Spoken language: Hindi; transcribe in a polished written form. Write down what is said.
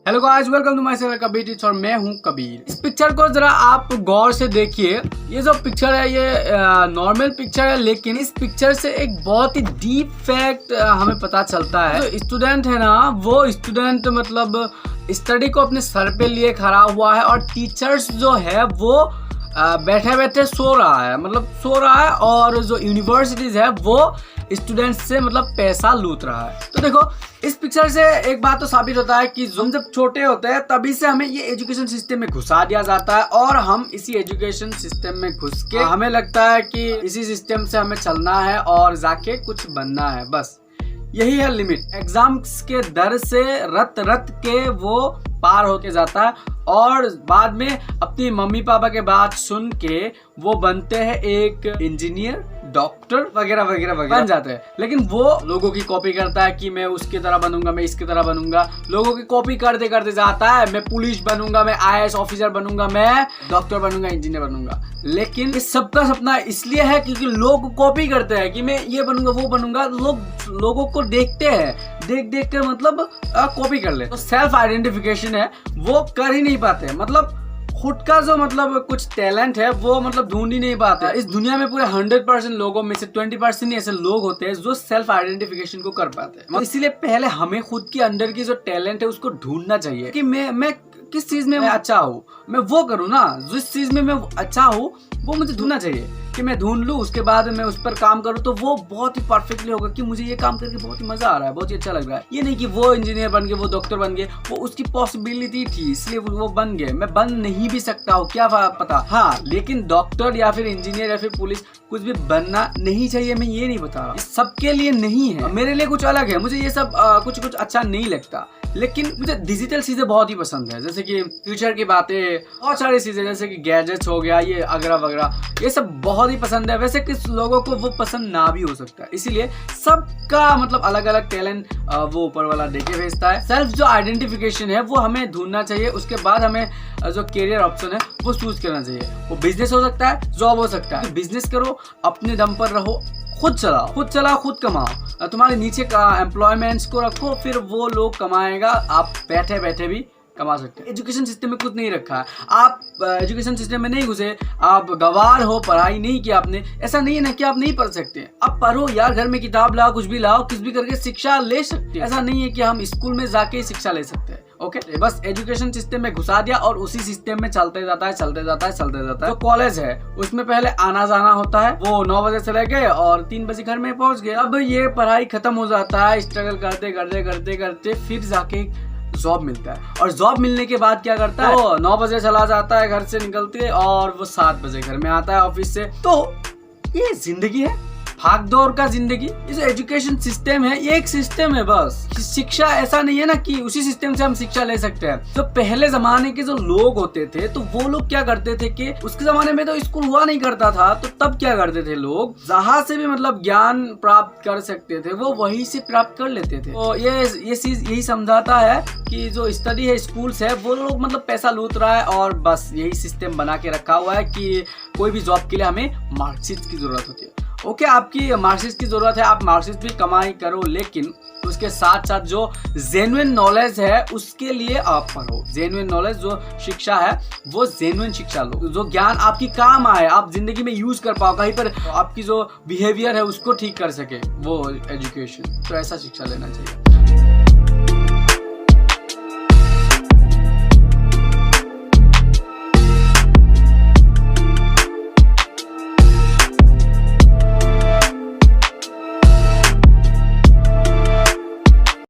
Hello guys, welcome to my channel Kabir teach और मैं हूं कबीर। इस पिक्चर को जरा आप गौर से देखिए। ये जो पिक्चर है ये नॉर्मल पिक्चर है, लेकिन इस पिक्चर से एक बहुत ही डीप फैक्ट हमें पता चलता है। जो स्टूडेंट है ना, वो स्टूडेंट मतलब स्टडी को अपने सर पे लिए खड़ा हुआ है और टीचर्स जो है वो बैठे बैठे सो रहा है और जो यूनिवर्सिटीज है वो स्टूडेंट्स से मतलब पैसा लूट रहा है। तो देखो, इस पिक्चर से एक बात तो साबित होता है कि हम जब छोटे होते हैं तभी से हमें ये एजुकेशन सिस्टम में घुसा दिया जाता है और हम इसी एजुकेशन सिस्टम में घुस के हमें लगता है कि इसी सिस्टम से हमें चलना है और जाके कुछ बनना है। बस यही है लिमिट। एग्जाम्स के डर से रट के वो पार होके जाता है और बाद में अपनी मम्मी पापा के बात सुन के वो बनते हैं एक इंजीनियर, डॉक्टर वगैरह वगैरह वगैरह बन जाते हैं। लेकिन वो लोगों की कॉपी करता है कि मैं उसकी तरह बनूंगा, मैं इसकी तरह बनूंगा। लोगों की कॉपी करते करते जाता है, मैं पुलिस बनूंगा, मैं IAS ऑफिसर बनूंगा, मैं डॉक्टर बनूंगा, इंजीनियर बनूंगा। लेकिन इस सबका सपना इसलिए है क्योंकि लोग कॉपी करते हैं कि मैं ये बनूंगा, वो बनूंगा। लोगों को देखते हैं, देख कर मतलब कॉपी कर ले। तो सेल्फ आइडेंटिफिकेशन है वो कर ही नहीं पाते। मतलब खुद का जो मतलब कुछ टैलेंट है वो मतलब ढूंढ ही नहीं पाते। इस दुनिया में पूरे 100% लोगों में से 20% ही ऐसे लोग होते हैं जो सेल्फ आइडेंटिफिकेशन को कर पाते हैं। तो इसीलिए पहले हमें खुद के अंदर की जो टैलेंट है उसको ढूंढना चाहिए कि मैं किस चीज में मैं अच्छा हूँ, मैं वो करूँ ना। जिस चीज में मैं अच्छा हूँ वो मुझे ढूंढना चाहिए कि मैं ढूंढ लूँ, उसके बाद मैं उस पर काम करूँ तो वो बहुत ही परफेक्टली होगा कि मुझे ये काम करके बहुत ही मजा आ रहा है, बहुत ही अच्छा लग रहा है। ये नहीं कि वो इंजीनियर बन गए, वो डॉक्टर बन गए, वो उसकी पॉसिबिलिटी थी इसलिए वो बन गए। मैं बन नहीं भी सकता हूँ, क्या पता। हाँ, लेकिन डॉक्टर या फिर इंजीनियर या फिर पुलिस कुछ भी बनना नहीं चाहिए, मैं ये नहीं बता रहा। सबके लिए नहीं है, मेरे लिए कुछ अलग है। मुझे ये सब कुछ अच्छा नहीं लगता, लेकिन मुझे डिजिटल चीजें बहुत ही पसंद है। जैसे कि फ्यूचर की बातें, बहुत सारी चीजें जैसे कि गैजेट्स हो गया, ये अगरा वगैरह, ये सब बहुत ही पसंद है। वैसे किस लोगों को वो पसंद ना भी हो सकता है, इसीलिए सबका मतलब अलग अलग टैलेंट वो ऊपर वाला देके भेजता है। सेल्फ जो आइडेंटिफिकेशन है वो हमें ढूंढना चाहिए। उसके बाद हमें जो कैरियर ऑप्शन है वो चूज करना चाहिए। वो बिजनेस हो सकता है, जॉब हो सकता है। बिजनेस करो, अपने दम पर रहो, खुद चलाओ, खुद कमाओ। तुम्हारे नीचे का एम्प्लॉयमेंट्स को रखो, फिर वो लोग कमाएगा, आप बैठे बैठे भी कमा सकते हैं। एजुकेशन सिस्टम में कुछ नहीं रखा है। आप एजुकेशन सिस्टम में नहीं घुसे, आप गवार हो, पढ़ाई नहीं किया आपने, ऐसा नहीं है ना कि आप नहीं पढ़ सकते। आप पढ़ो यार, घर में किताब लाओ, कुछ भी लाओ, किस भी करके शिक्षा ले सकते हैं। ऐसा नहीं है कि हम स्कूल में जाके ही शिक्षा ले सकते हैं। ओके, बस एजुकेशन सिस्टम में घुसा दिया और उसी सिस्टम में चलते जाता है। जो कॉलेज है उसमें पहले आना जाना होता है, वो 9 बजे चले गए और 3 बजे घर में पहुंच गए। अब ये पढ़ाई खत्म हो जाता है, स्ट्रगल करते फिर जाके जॉब मिलता है। और जॉब मिलने के बाद क्या करता है, वो 9 बजे चला जाता है घर से निकलते और वो 7 बजे घर में आता है ऑफिस से। तो ये जिंदगी है, भाग दौड़ का जिंदगी। इस एजुकेशन सिस्टम है, ये एक सिस्टम है बस। शिक्षा ऐसा नहीं है ना कि उसी सिस्टम से हम शिक्षा ले सकते हैं। तो पहले जमाने के जो लोग होते थे तो वो लोग क्या करते थे कि उसके जमाने में तो स्कूल हुआ नहीं करता था, तो तब क्या करते थे लोग, जहाँ से भी मतलब ज्ञान प्राप्त कर सकते थे वो वहीं से प्राप्त कर लेते थे। तो ये चीज यही समझाता है कि जो स्टडी है, स्कूल्स है, वो लोग मतलब पैसा लूट रहा है और बस यही सिस्टम बना के रखा हुआ है कि कोई भी जॉब के लिए हमें मार्कशीट की जरूरत होती है। ओके, आपकी मार्कशीट की जरूरत है, आप मार्कशीट भी कमाई करो, लेकिन उसके साथ साथ जो जेन्युइन नॉलेज है उसके लिए आप पढ़ो। जेन्युइन नॉलेज जो शिक्षा है वो जेन्युइन शिक्षा लो, जो ज्ञान आपकी काम आए, आप जिंदगी में यूज कर पाओ, कहीं पर आपकी जो बिहेवियर है उसको ठीक कर सके, वो एजुकेशन। तो ऐसा शिक्षा लेना चाहिए।